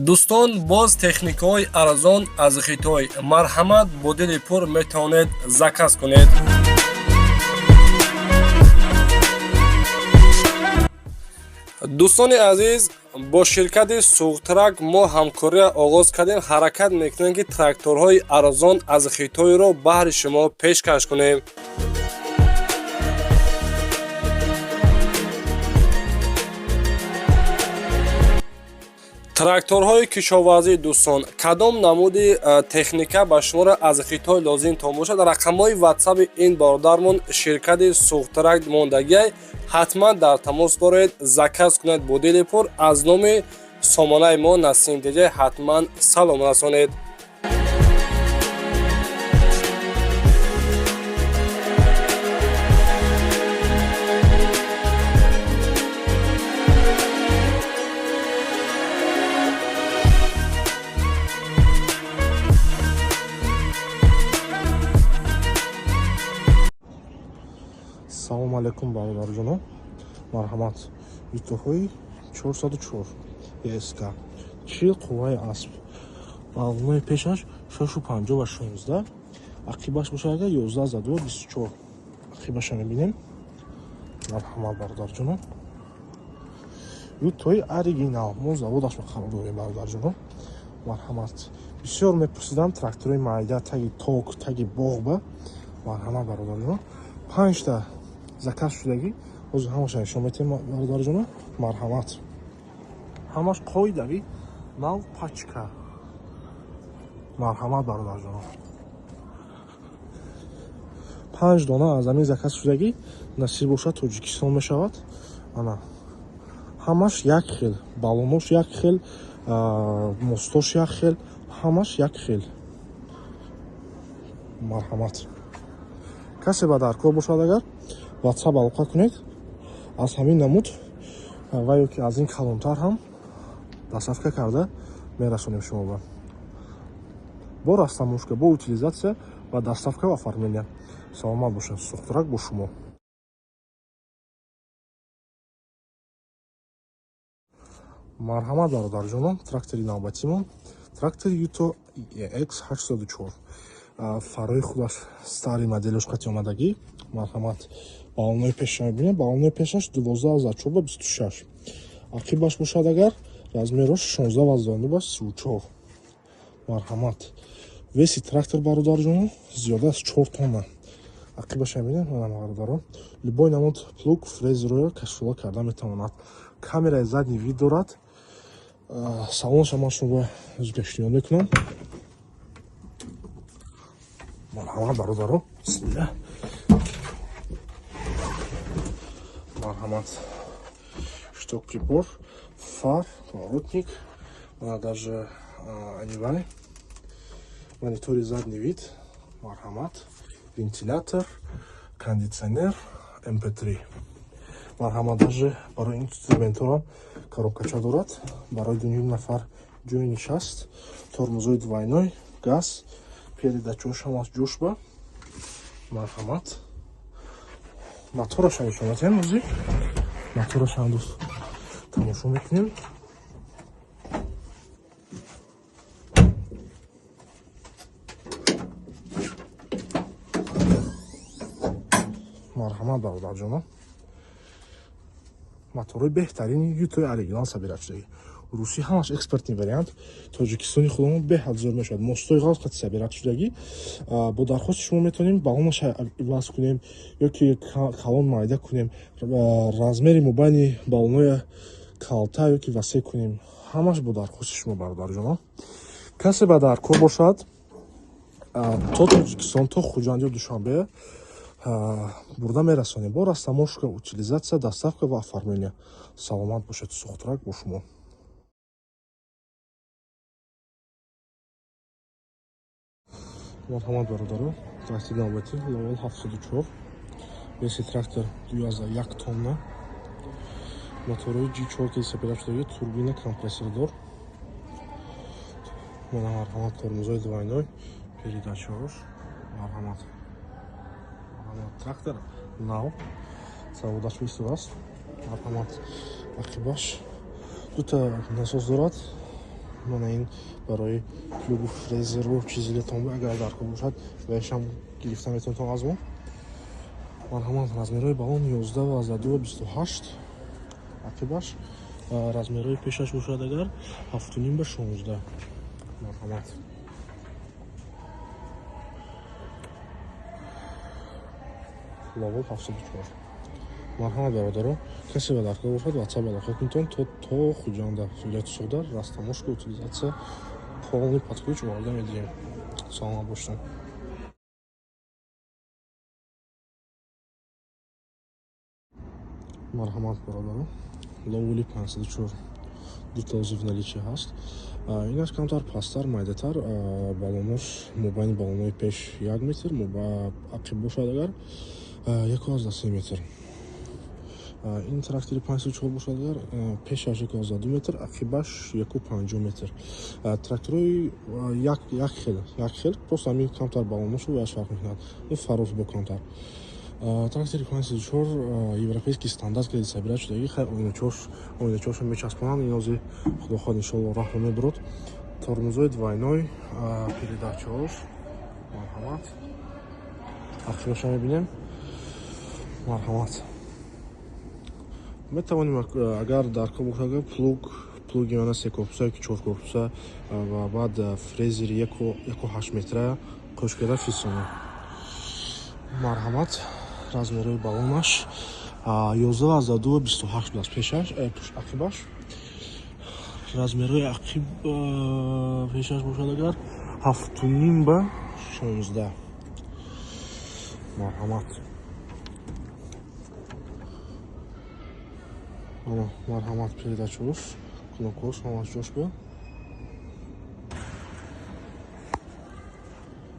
дӯстон, боз техникаҳои арзон аз Хитой. Марҳамат, бо дили пур метавонед заказ кунед. дӯстони азиз, бо ширкати Суғтрак мо ҳамкория оғоз кардем. Ҳаракат мекунем ки тракторҳои арзон аз Хитойро баҳри шумо пешкаш кунем. тракторҳои кишоварзӣ дӯстон, кадом намуди техника ба шуморо аз Хитой лозимтон бошад? Рақамҳои ватсаби ин бародармон ширкати Суғтрак мондагиай. ҳатман дар тамос боред, заказ кунед бо дили пур. Аз номи сомонаи мо Насим Диҷей ҳатман салом расонед. Салом алейкум бародарҷонон. Марҳамат. Ютуҳои 404 ЕСК 40 қувваи асб. Балғонои пешаш 650 ва 16. Ақибаш бошад 11 за 2 24. Ақибаша мебинем. Марҳамат бародарҷонон. Ютуҳои оригинал. Мо заводаш мақабулем бародарҷонон. Марҳамат. Бисёр мепурсидам трактори майда, таги ток, таги боғба. Марҳамат бародарҷонон. 5 та заказ шудагӣ ҳозир ҳамаша нишон метем бародарҷонон. Марҳамат. Ҳамаш қоидавӣ мал пачка. Марҳамат бародарҷонон. 5 дона аз ҳамин заказ шудагӣ насиб бошад Тоҷикистон мешавад. Ана ҳамаш як хел, балонош як хел, мостош як хел, ҳамаш як хел. Марҳамат. касе ба дар кор бошад, агар ватсап алоқа кунед, аз ҳамин намуд ва ё ки аз ин калонтар ҳам доставка карда мерасонем шумо ба. Бо растаможка, бо утилизатсия ва доставка ва оформления. Саломат бошед. Суғтрак бо шумо. Марҳамат бародарҷонон. Трактори навбатимон, трактори Yuto X84. фарои худаш стари моделош қати омадагӣ. Марҳамат. балонои пешаш мебинем. балонои пешаш 12 за 4 ба 26. ақибаш бошад, агар размерош 16 ва 19 ба 34. марҳамат. веси трактор бародарҷонон зиёда аз 4 тонна. ақибаш мебинем. бародарон любой намуд плуг фрезеро кашфола карда метавонад. камераи задни вид дорад. салонаш ҳама шумо гаштиён мекунам. марҳамат бародарон. бисмилла. марҳамат. шток-прибор, фар, поворотник, даже анивай, монитори задний вид. Марҳамат. вентилятор, кондитсионер, MP3. марҳамат. даже барои инструментҳоам коробкача дорад. барои 2 нафар ҷойи нишаст. тормозои двойной, газ, передачаош ҳам аз ҷӯшба. марҳамат. мотораш нишон метем. ӯзи мотораш ҳам дӯст тамошо мекунем. марҳамат бародарҷонон. мотори беҳтарини Ютои оригинал сабират шудагӣ. русӣ ҳамаш экспортни вариант. тоҷикистони худамон беҳад зор мешавад. мостои ғалз қати сабират шудагӣ. бо дархости шумо метавонем балонаш иваз кунем ё ки калон майда кунем. размери мобайни балонои калта ё ки васеъ кунем. ҳамаш бо дархости шумо бародарҷонон. касе ба дар кор бошад, то Тоҷикистон, то Хуҷанд ё Душанбе бурда мерасонем. бо растаможка, утилизатсия, доставка ва оформления. саломат бошед. Суғтрак бо шумо. марҳамат бародарон. трактори навбатӣ лавал 74. веси трактор 2,1 тонна. моторои G4 ки сабират шудагӣ, турбина компрессордор. марҳамат. тормозои двойной, передачаош. марҳамат. трактор нав заводаш мисло аст. марҳамат. ақибаш 2 та насос дорад. мана ин барои плугу фрезеру чизилетон агар дар кор бошад ваешам гирифта метавонед аз мо. Марҳамат, размерҳои балон 11 ва 28 ақибаш, размерҳои пешаш бошад агар 7.5 ба 16. Марҳамат. Лавол 74. Марҳамат бародаро, касе ба дар кор бошад ватсап алоқа кунтон то хуҷанда суряти суғдар растамошка утилизатсия полный подключ варда медиҳем. Саломат бошед. Марҳамат бародаро, ловули 54 дута узв наличие ҳаст. Инаш камтар пасттар майдатар балонош мобайни балонои пеш 1 метр, ақиб бошад агар 1.3 метр. ин трактори 54 бошад агар пешаш 1.2 метр, ақибаш 1.5 метр. Тракторои як хел просто ҳамин камтар балоношу ваш фарқ мекунад. ин фарос бо камтар. Трактори 54 европейский стандарт кредит собирать шудаги хай ойначошро мечаспонанд. инози худохоҳ иншоалло раҳро мебурад. тормозои двойной передачаош. Марҳамат. ақибаша мебинем. Марҳамат. метавонем агар дар кор бошад плуги мана 3 корпуса ки 4 корпуса ва баъд фрезери 1.8 метра қӯш карда фисона. Марҳамат. размерҳои балонаш 11.2 аст пешаш ақибаш. размерҳои ақиб пешаш бошад агар 7.5 ба 16. Марҳамат. Марҳамат передачаош кнопкаош ҳамаш ҷош бо.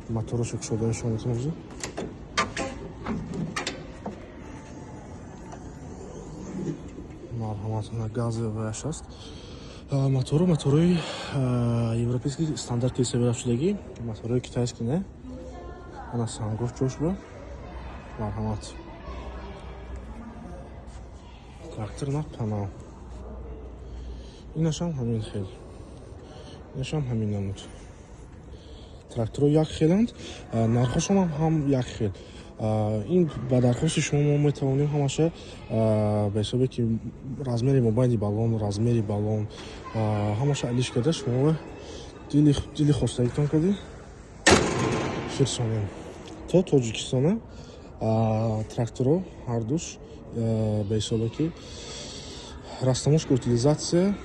моторошо кушода нишон метавонед. Марҳамат, газовый ваяш аст. моторои европейский стандарт ки собирать шудагӣ, моторои китайский не. ана сангош ҷош бо. Марҳамат. трактор на панал. инашам ҳамин хел. инашам ҳамин намуд. тракторо як хеланд, нархошам ҳам як хел. ин ба дархости шумо мо метавонем ҳамаша ба ҳисобе ки размери мобайни балон, размери балон ҳамаша алиш карда шумо дили хостагитон карди фирсонем. то Тоҷикистона тракторо ҳардуш ба ҳисобе ки растамошка утилизатсия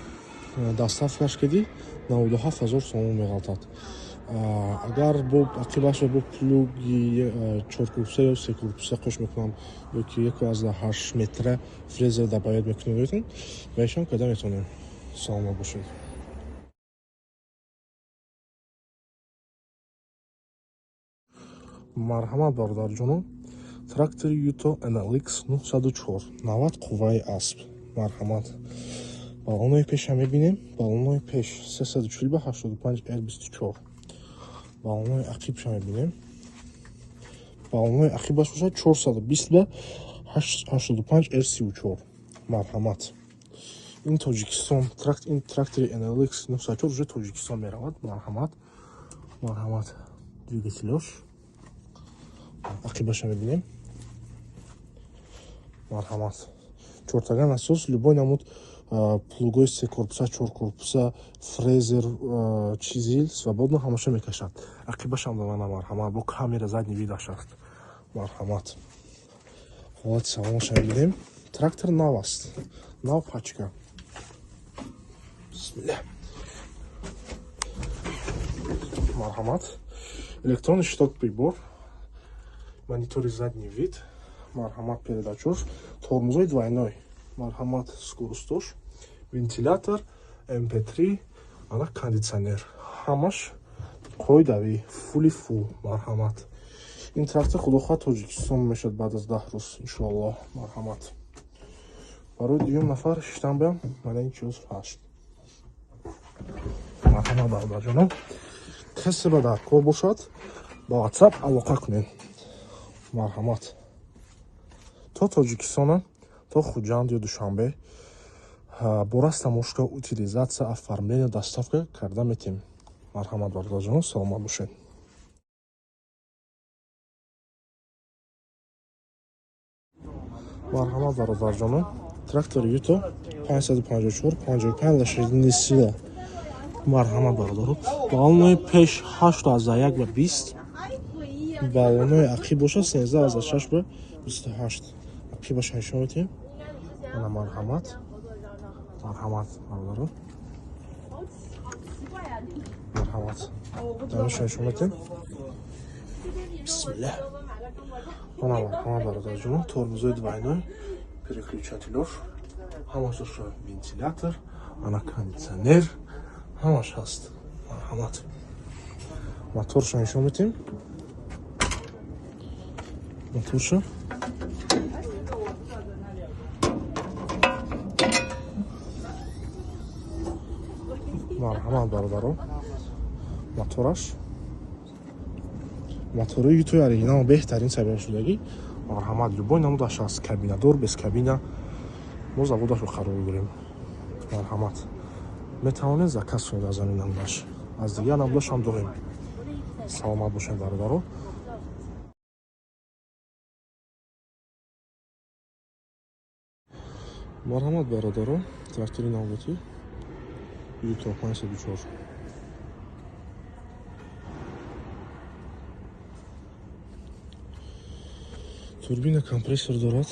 доставкаш кади 97 000 сомон меғалтад. агар бо ақибаш бо плуги 4 корпуса ё 3 корпуса қӯш мекунам ё ки 1.8 метра фрезер добавят мекунем бетон баишон када метавонем. саломат бошед. Марҳамат бародарҷонон, трактори Yuto NLX 904 90 қувваи асп. Марҳамат. балонои пеша мебинем. балонои пеш 340 ба 85 R24. балонои ақибша мебинем. балонои ақибаш бошад 420 ба 85 R34. Марҳамат. ин Тоҷикистон ин трактори NLX 904 уже Тоҷикистон меравад. Марҳамат. Марҳамат. двигателёш ақибаша мебинем. Марҳамат. чортаган асос любой намуд плугои 3 корпуса 4 корпуса фрезер чизил свободно ҳамаша мекашад. ақибашам дана. марҳамат. бо камера задни видаш аст. марҳамат. ҳолати саломаша мебинем. трактор нав аст. нав пачка. бисмилlah. Марҳамат. электронный щиток прибор, монитори задний вид. Марҳамат передачош, тормозои двойной. Марҳамат скоростош, вентилятор, MP3, ана кондитсионер. ҳамаш қоидави фули фул. Марҳамат. ин трактор худохоҳ Тоҷикистон мешад баъд аз 10 рӯз иншоаллоҳ. Марҳамат. барои дуюм нафар шиштан биям мана ин чиз ҳаст. марҳамат бародарҷонон, касе ба дар кор бошад ба WhatsApp алоқа кунед. Марҳамат. то Тоҷикистона, то Хуҷанд ё Душанбе бо растамошка утилизация оформления доставка карда метем. Марҳамат бародарҷон, саломат бошед. Марҳамат бародарҷонон, трактори Юто 554-55 марҳамат бародаро. Балонои пеш 8 ба 20, балонои ақиб боша 13 ба 28. Ақибаш нишон медиҳем. Ана марҳамат. Марҳамат бародаро. Марҳамат. Дамашо нишон медиҳем. Бисмилlah. Ана марҳамат бародарҷон, тормозои двойной, переключателёр, ҳамаш шо вентилятор, ана кондитсионер, ҳамаш ҳаст. Марҳамат. Моторшо нишон медиҳем. Моторшо марҳамат бародаро. Мотораш мотори Юто оригинал беҳтарин сабиашудагӣ. Марҳамат, любой намудаш аст, кабинадор, без кабина, мо заводашро қарор дорем. Марҳамат. Метавонед заказ кунед аз ҳамин намудаш. Аз дигар намудаш ҳам дорем. Саломат бошед бародаро. Марҳамат бародаро, трактори навбатӣ Юто 504. турбина компрессор дорад,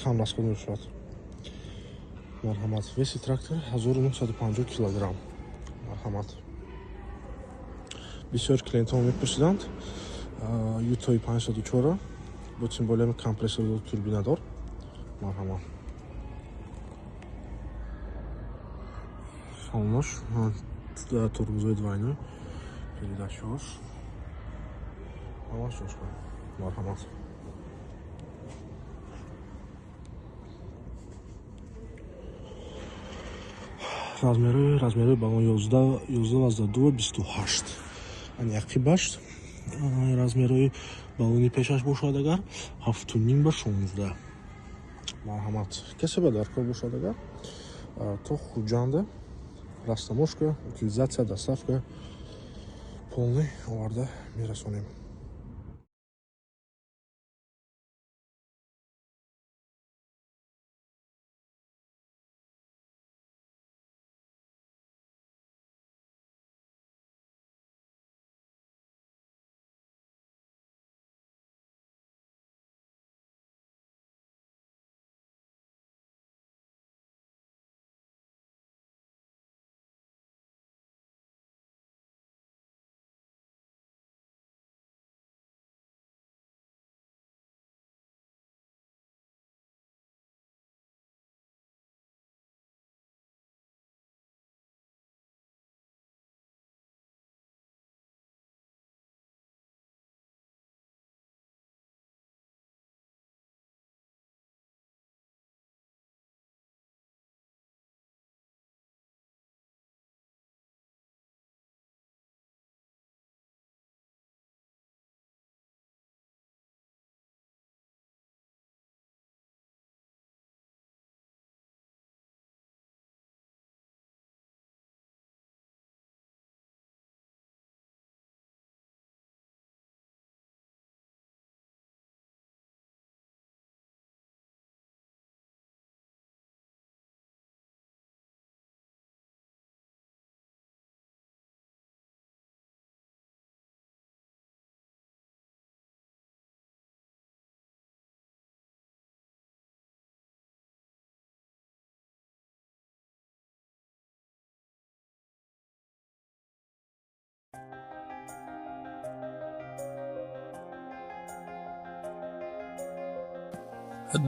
кам расход мешавад. Марҳамат. Веси трактор 1950 килограмм. Марҳамат. Бисёр клиентҳо мепурсиданд Ютои 504 бо символиями компрессордор турбинадор. Марҳамат. Салонош тормозои двойной, передачаош, ҳамаш чошка. Марҳамат. Размери балон 11/2-28. Ани ақибаш размери балони пешаш бошад агар 7.5/16. Марҳамат. Касе ба даркор бошад агар то хуҷанда растаможка, утилизация, доставка полный оварда мерасонем.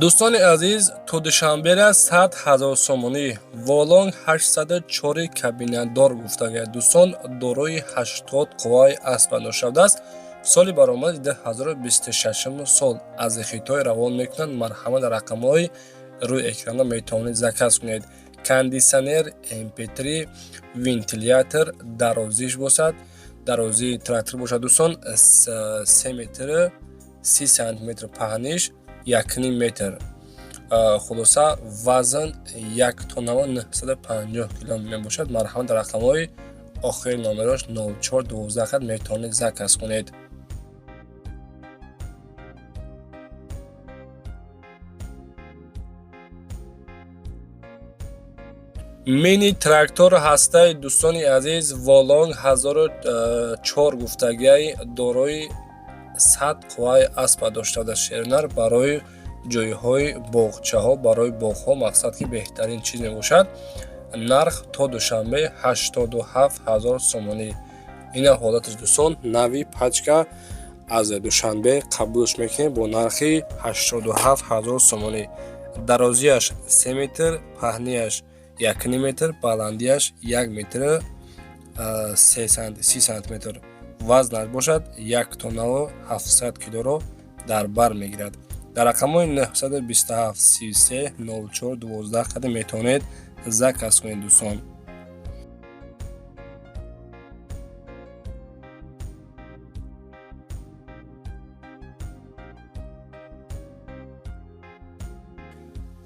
дӯстони азиз, то душанбера 100,000 сомонӣ, волонг 804 кабинадор гуфтага дӯстон дорои 80 қувваи аспандор шудааст. соли баромади 2026 сол аз Хитой равон мекунанд. марҳамат, рақамҳои рӯи экрана метавонед заказ кунед. кондитсионер, MP3, вентилятор, дарозиш бошад, дарозии трактор бошад дӯстон 3 метр 30 сантиметр паҳниш, 1.5 метр. хулоса вазн 1 тонна ва 950 кг мебошад. марҳамат дар рақамҳои охири номерош 0412 метавонед заказ кунед. мини трактор ҳастаи дӯстони азиз волонг 1004 гуфтагиаи дорои 100 қувваи аспа доштада шернар барои ҷойҳои боғчаҳо, барои боғҳо мақсад ки беҳтарин чиз мебошад. нарх то душанбе 87 000 сомонӣ. ина ҳолаташ дӯстон, нави пачка аз душанбе қабулш мекунем бо нархи 87 000 сомонӣ. дарозияш 3 метр, паҳнияш 1 метр, баландияш 1 метр 30 сантиметр. вазнаш бошад 1 тонна ва 700 килоро дар бар мегирад. дар рақамҳои 927 33 04 12 қадам метавонед заказ кунед дӯстон.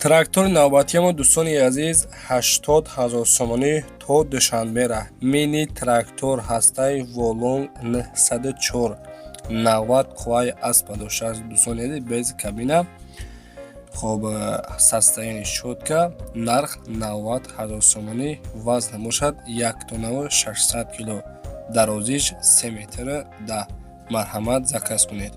трактори навбатиамо дӯстони азиз 80 000 сомонӣ то душанбера. мини трактор ҳастаи волонг 904 90 қувваи аспа доштааст дӯстони азиз, без кабина. хоб состояние щётка. нарх 90 000 сомонӣ. вазн бошад 1 тонна ва 600 кило. дарозиш 3 метр 10. марҳамат заказ кунед.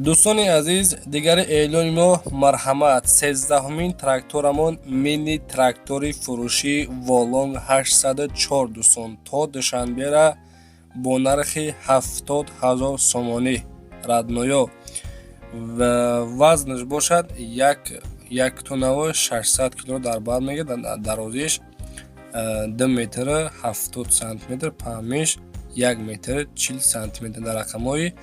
дӯстони азиз, дигари эълони мо марҳамат. 13-ҳумин тракторамон мини трактори фурӯшии волонг 804 дӯстон то душанбера бо нархи 70 000 сомонӣ радноё. вазнаш бошад 1 тонна ва 600 кило дар бар мегирад. дарозиш 2 метр 70 сантиметр, паҳмиш 1 метр 40 сантиметр. дар рақамҳои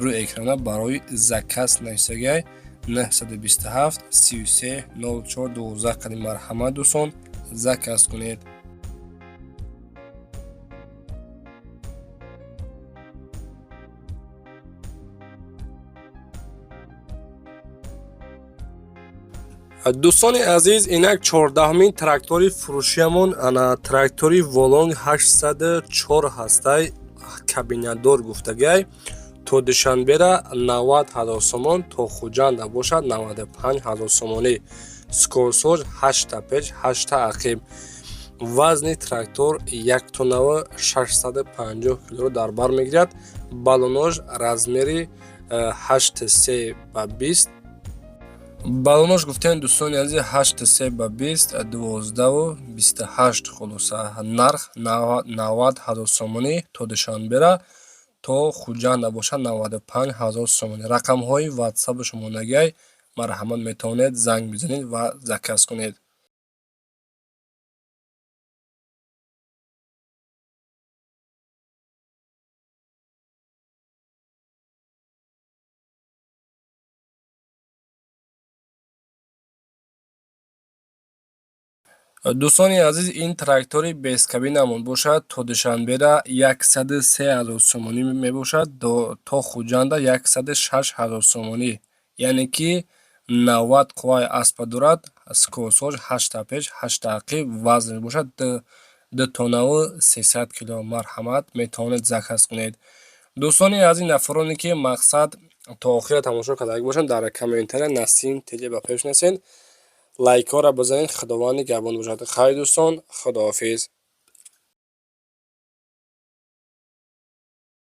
рӯи экрана барои заказ нависагай 927 33 04 12 қадим. марҳамат дӯстон, заказ кунед. дӯстони азиз, инак 14-ҳумин трактори фурӯшиамон трактори волонг 804 ҳастай кабинадор гуфтагай то душанбера 90 000 сомон, то хуҷанда бошад 95 000 сомонӣ. скорсоз 8 печ 8 ақиб. вазни трактор 1 тонна ва 650 кило дар бар мегирад. балонож размери 8 ба 20. балонож гуфтем дӯстони азиз 8 ба 20 12 ва 28 хулоса. нарх 90 000 сомонӣ то душанбера то хуҷанда бошад 95 000 сомонӣ. рақамҳои ватсапи шумонагай марҳамат метавонед занг бизанед ва заказ кунед. дӯстони азиз, ин трактори бескабинамон бошад то душанбера 103 000 сомонӣ мебошад, то хуҷанда 106 000 сомонӣ. яъне ки 90 қувваи аспа дорад. скорсоз 8 печ 8 ақиб. вазн бошад 2 тонна ва 300 кило. марҳамат метавонед заказ кунед. дӯстони азиз, нафароне ки мақсад то охира тамошо карда бошанд, дар комментария Насим теле ба пешнасен. лайкҳоро бизанед. худованд нигоҳбон бошад. хайр дӯстон, худоҳафиз.